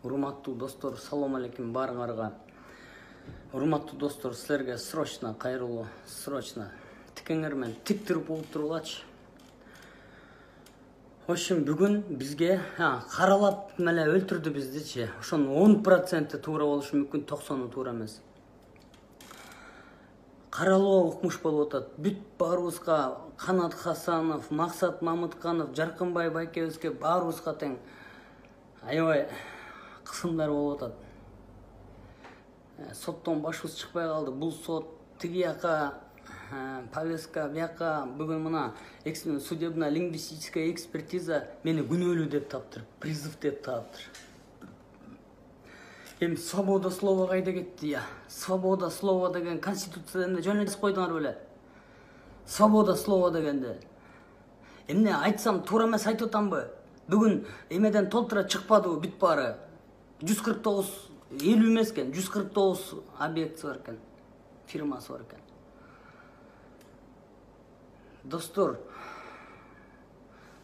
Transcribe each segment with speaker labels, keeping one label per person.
Speaker 1: Урматтуу достор, салам алейкум баарыңарга. Урматтуу достор, силерге срочно кайрылуу, срочно тикеңер менен тик туруп болуп турулачы. Ошон бүгүн бизге каралап меле өлтүрдү биздичи. Ошонун 10% туура болушу мүмкүн, 90 туура эмес. Каралуу укмуш болуп атат. Бүт баарыбызга Канат Хасанов, Максат Мамытканов, Жаркынбай байкебизге баарыбызга тең аябай кысымдар болуп атат. Соттон башыбыз чыкпай калды. Бул сот тиги жака повестка, бияка бүгүн мына судебно-лингвистическая экспертиза мени күнөөлүү деп таптыр, призыв деп таптыр. Эми свобода слова кайда кетти? Свобода слова деген конституцияда жөн эле койдуңар беле? Свобода слова дегенде. Эмне айтсам туура эмес айтып атамбы? Бүгүн эмеден толтура чыкпадыбы бүт баары? 149 50 эмес экен, 149 объектisi бар экен, фирмасы бар экен. Достор,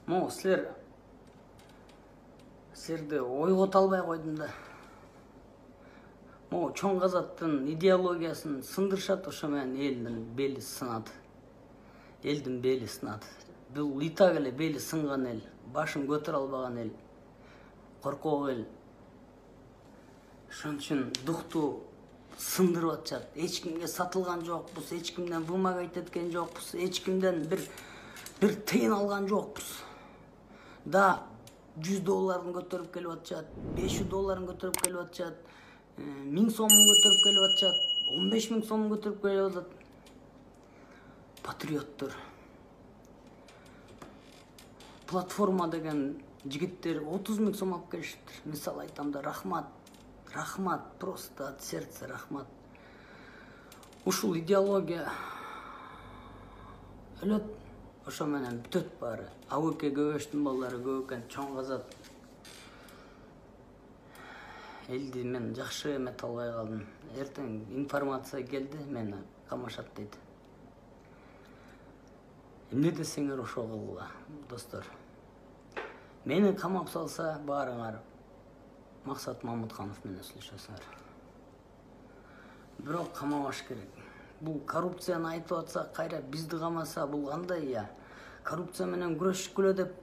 Speaker 1: могу силерди ойгото албай койдум да. Могу чоң казаттын идеологиясын сындырышат, ошо менен элдин бели сынат. Элдин бели сынат. Бул и так эле бели сынган эл, башын көтөрө албаган эл, коркок эл. Ошон үчүн дукту сындырып атышат. Эч кимге сатылган жокпуз, эч кимден вымогать эткен жокпуз, эч кимден бир тыйын алган жокпуз. Да $100 көтөрүп келип атышат, $500 көтөрүп келип атышат, 1000 сомун көтөрүп келип атышат, 15.000 сомун көтөрүп келип атат. Патриоттор. Платформа деген жигиттер 30.000 сом алып келишиптир. Мисал айтам да, рахмат. Рахмат, просто от сердца рахмат. Ушул идеология өлөт, ошо менен бүтөт баары. Абыке Көбөштүн балдары көп экен, чоң казат. Элди мен жакшы эмет албай калдым. Эртең информация келди, мени камашат дейт. Эмне десеңер ошо кылгыла, достор. Мени камап салса баарыңар Максат Мамытканов менен сүйлөшөсүңөр. Бирок камабаш керек. Бул коррупцияны айтып атса, кайра бизди камаса, бул кандай? Коррупция менен күрөшкүлө деп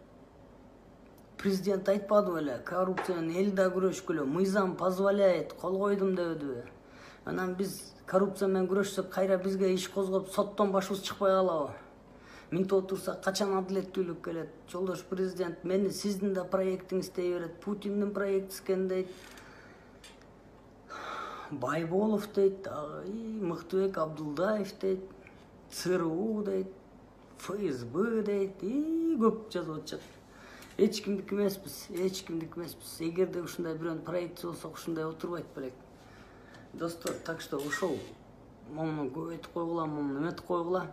Speaker 1: президент айтпады беле? Коррупция менен эл да күрөшкүлө, мыйзам позволяет, кол койдум дебеди. Анан биз коррупция менен күрөшсөк, кайра бизге иш козгоп, соттон башыбыз чыкпай калабы? Минтип отурса, качан адилеттүүлүк келет? Жолдош президент, мени сиздин да проектиңиз дей берет. Путиндин проекти экен дейт. Байболов дейт, Мыктыбек Абдулдаев дейт, ЦРУ дейт, ФСБ дейт, көп жазып атышат. Эч кимдики эмеспиз, эч кимдики эмеспиз. Эгерде ушундай бирөөнүн проекти болсо, ушундай отурбайт белек. Достор, так что ушул момуну көбөйтүп койгула, момуну эметип койгула.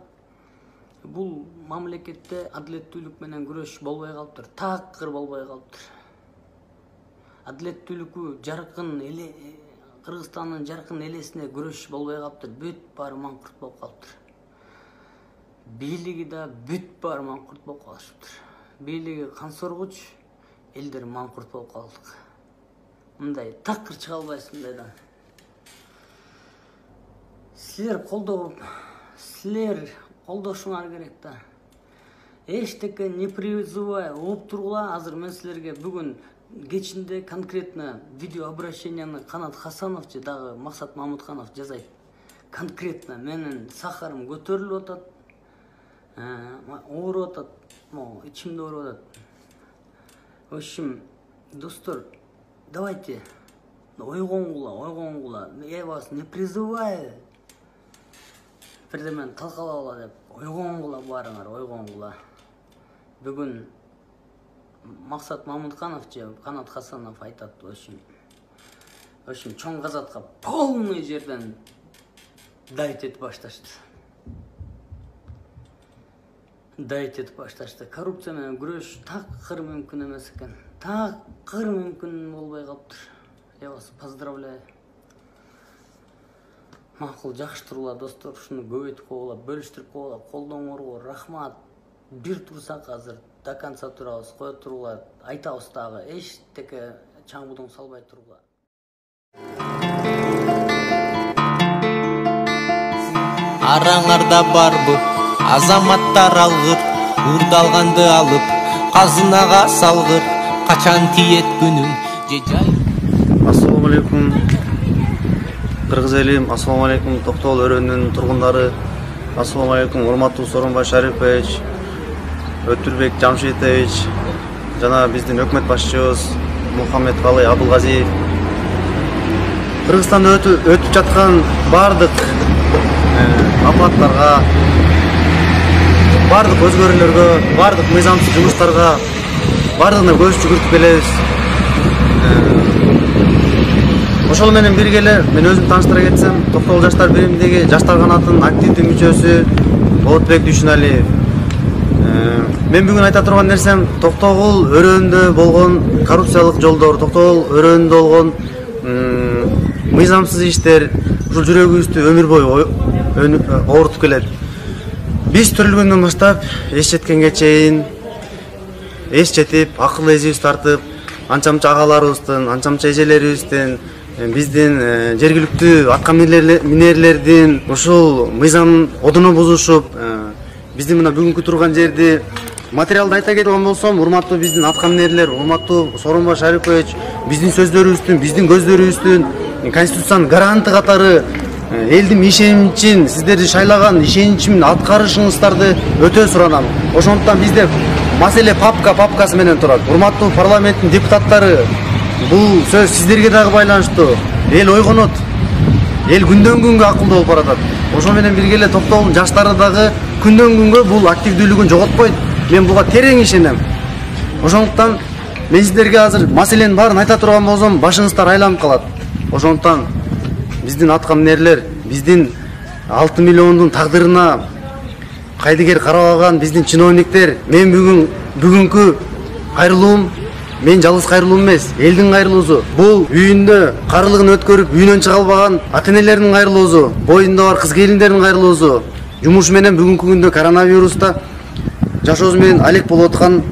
Speaker 1: Бул мамлекетте адилеттүүлүк менен күрөш болбой калыптыр, такыр болбой калыптыр. Адилеттүүлүккө жаркын эле Кыргызстандын жаркын элесине күрөш болбой калыптыр, бүт баары маңкурт болуп калыптыр. Бийлиги да бүт баары маңкурт болуп калышыптыр. Бийлиги кансоргуч, элдер маңкурт болуп калдык. Мындай такыр чыга албайсың мындайдан. Силер колдошуңар керек да. Эчтеке не призывай, угуп тургула. Азыр мен силерге бүгүн кечинде конкретно видео обращенияны Канат Хасанов же дагы Максат Мамытканов жазайт. Конкретно менин сахарым көтөрүлүп атат, ооруп атат, ичимде ооруп атат. В общем, достор, давайте ойгонгула. Я вас не призываю бирдемени талкалагыла деп, ойгонгула баарыңар, ойгонгула. Бүгүн Максат Мамытканов же Канат Хасанов айтат, в общем, чоң казатка полный жерден давить этип башташты. Коррупция менен күрөш такыр мүмкүн эмес экен. Такыр мүмкүн болбой калыптыр. Я вас поздравляю. Макул, жакшы тургула достор, ушуну көбөйтүп койгула, бөлүштүрүп койгула, колдооңорго рахмат. Бир турсак азыр до конца турабыз, кое тургула, айтабыз дагы, эчтеке чаңбудың салбай тургула.
Speaker 2: Араңарда барбы азаматтар алгыр, урдалганды алып казынага салгыр, качан тиет күнүң же жай.
Speaker 3: Ассаламу алейкум кыргыз элим, ассаламу алейкум Токтогул өрөөнүнүн тургундары, ассаламу алейкум урматтуу Сооронбай Шарипович, Өтүрбек Жамшитович жана биздин өкмөт башчыбыз Мухаммедкалый Абылгазиев. Кыргызстанда өтүп жаткан бардык апаттарга, бардык өзгөрүүлөргө, бардык мыйзамсыз жумуштарга бардыгына көз жүгүртүп келебиз. Ошол менен бирге эле мен өзүм тааныштыра кетсем, Токтогул жаштар бириминдеги жаштар канатынын активдүү мүчөсү Болотбек Дүйшүналиев. Мен бүгүн айта турган нерсем Токтогул өрөөнүндө болгон коррупциялык жолдор, Токтогул өрөөнүндө болгон мыйзамсыз иштер ушул жүрөгүбүздү өмүр бою оорутуп келет. Биз төрөлгөндөн баштап эс жеткенге чейин эс жетип, акыл эзибиз тартып, анча-мынча агаларыбыздын, анча-мынча эжелерибиздин, биздин жергиликтүү атка минерлердин ушул мыйзам одуну бузушуп, биздин мына бүгүнкү турган жерди материалды айта кеткен болсом, урматтуу биздин атка минерлер, урматтуу Сооронбай Шарипович, биздин сөздөрүбүздүн, биздин көздөрүбүздүн конституциянын гаранты катары элдин ишеничин, сиздерди шайлаган ишеничин аткарышыңыздарды өтө суранам. Ошондуктан бизде маселе папкасы менен турат. Урматтуу парламенттин депутаттары, бул сөз сиздерге дагы байланыштуу. Эл ойгонот. Эл күндөн күнгө акылдуу болуп баратат. Ошо менен бирге эле Токтогул жаштары дагы күндөн күнгө бул активдүүлүгүн жоготпойт. Мен буга терең ишенем. Ошондуктан мен сиздерге азыр маселенин баарын айта турган болсом, башыңыздар айланып калат. Ошондуктан биздин атка минерлер, биздин 6 миллиондун тагдырына кайдыгер карабаган биздин чиновниктер, мен бүгүнкү кайрылуум, мен жалгыз кайрылуум эмес, элдин кайрылуусу. Бул үйүндө карылыгын өткөрүп, үйүнөн чыга албаган ата-энелердин кайрылуусу, боюнда бар кыз-келиндердин кайрылуусу, жумуш менен бүгүнкү күндө коронавируста жашоосу менен алек болуп аткан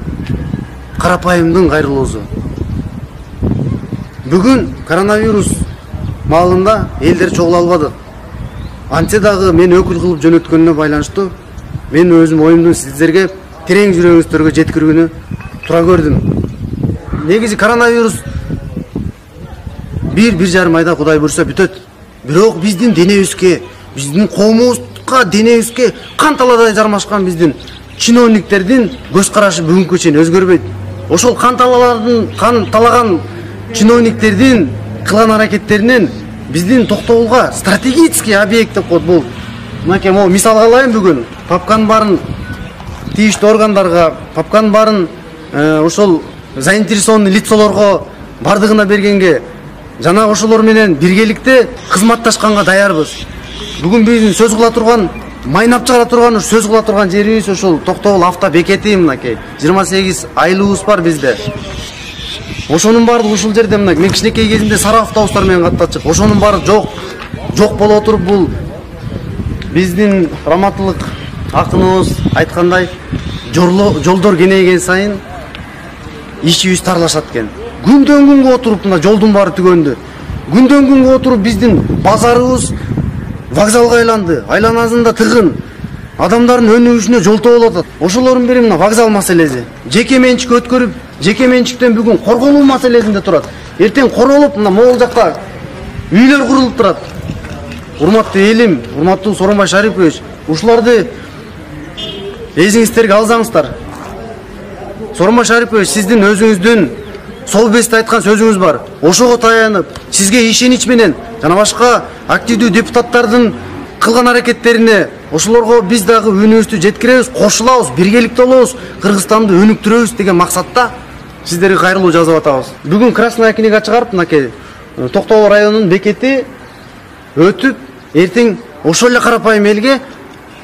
Speaker 3: карапайымдын кайрылуусу. Бүгүн коронавирус маалында элдер чогула албады. Антсе дагы мен өкүл кылып жөнөткөнүнө байланыштуу мен өзүм оюмдун сиздерге терең жүрөгүңүздөргө жеткирүүнү тура көрдүм. Негизи коронавирус 1-1,5 айда Кудай буйрса бүтөт. Бирок биздин денебизге, биздин коомубузга, денебизге кан таладай жармашкан биздин чиновниктердин көз карашы бүгүнкү чейин өзгөрбөйт. Ошол кан талаган чиновниктердин кылган аракеттеринен биздин Токтогулга стратегический объект деп коет. Бул мынакей мисалга алайын, бүгүн папканын баарын тийиштүү органдарга, папканын баарын ошол заинтересованный лицолорго бардыгына бергенге жана ошолор менен биргеликте кызматташканга даярбыз. Бүгүн биздин сөз кыла турган, майнап чыгара турган, сөз кыла турган жерибиз ошол Токтогул авто бекети. Мынакей 28 айлыбыз бар бизде. Ошонун баардыгы ушул жерде. Мына мен кичинекей кезимде сары автобустар менен каттачып, ошонун баары жок боло отуруп, бул биздин раматтылык акыныбыз айткандай, жолдор кенейген сайын ишибиз тарлашат экен. Күндөн күнгө отуруп мына жолдун баары түгөндү. Күндөн күнгө отуруп биздин базарыбыз вокзалга айланды. Айланасында тыгын. Адамдардын өнүгүшүнө жолтоо болуп атат. Ошолордун бири мына вокзал маселеси. Жеке менчикке өткөрүп, жеке менчиктен бүгүн корголуу маселесинде турат. Эртең королуп мына могул жакта үйлөр курулуп турат. Урматтуу элим, урматтуу Сооронбай Шарипович, ушуларды эсиңиздерге алсаңыздар. Сооронбай Шарипович, сиздин өзүңүздүн сол бесте айткан сөзүңүз бар. Ошого таянып, сизге ишенич менен жана башка активдүү депутаттардын кылган аракеттерине ошолорго биз дагы үнүбүздү жеткиребиз, кошулабыз, биргеликте болобуз, Кыргызстанды өнүктүрөбүз деген максатта сиздерге кайрылуу жазып атабыз. Бүгүн Красная книга чыгарып, мынакей Токтогул районунун бекети өтүп, эртең ошол эле карапайым элге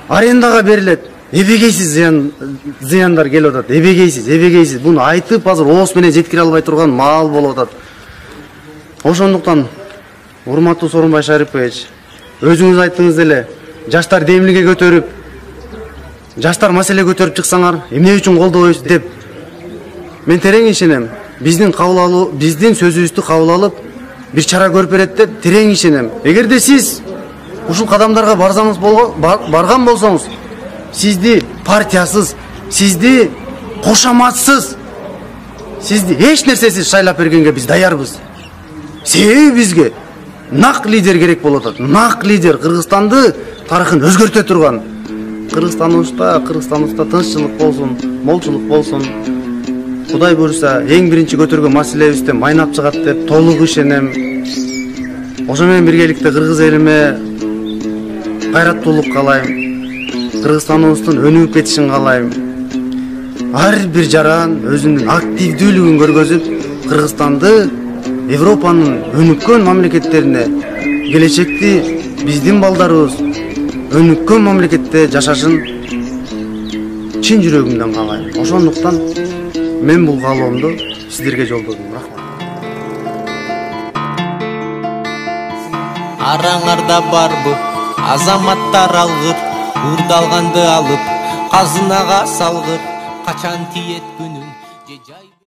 Speaker 3: арендага берилет. Эбегейсиз зыяндар келип атат. Эбегейсиз. Буну айтып азыр ооз менен жеткире албай турган маал болуп атат. Ошондуктан урматтуу Сооронбай Шарипович, өзүңүз айттыңыз эле, жаштар демилге көтөрүп, жаштар маселе көтөрүп чыксаңар, эмне үчүн колдобойбуз деп мен терең ишенем. биздин сөзүбүздү кабыл алып бир чара көрүп берет деп терең ишенем. Эгерде сиз ушул кадамдарга барган болсоңуз, сизди партиясыз, сизди кошаматсыз, сизди эч нерсесиз шайлап бергенге биз даярбыз. Себеби бизге нак лидер керек болуп атат. Нак лидер, Кыргызстанды тарыхын өзгөртө турган. Кыргызстаныбызда тынччылык болсун, молчулук болсун. Кудай буйруса, эң биринчи көтөргөн маселебизде майнап чыгат деп толук ишенем. Ошо менен биргеликте кыргыз элиме кайраттуулук каалайм. Кыргызстаныбыздын өнүгүп кетишин каалайм. Ар бир жаран өзүнүн активдүүлүгүн көргөзүп, Кыргызстанды Европанын өнүккөн мамлекеттерине, келечекти биздин балдарыбыз өнүккөн мамлекетте жашашын чын жүрөгүмдөн каалайм. Ошондуктан мен бул каалоомду сиздерге жолдодум. Рахмат.
Speaker 2: Араңарда барбы азаматтар алгыр, уурдалганды алып казынага салгыр, качан тиет күнүң же жай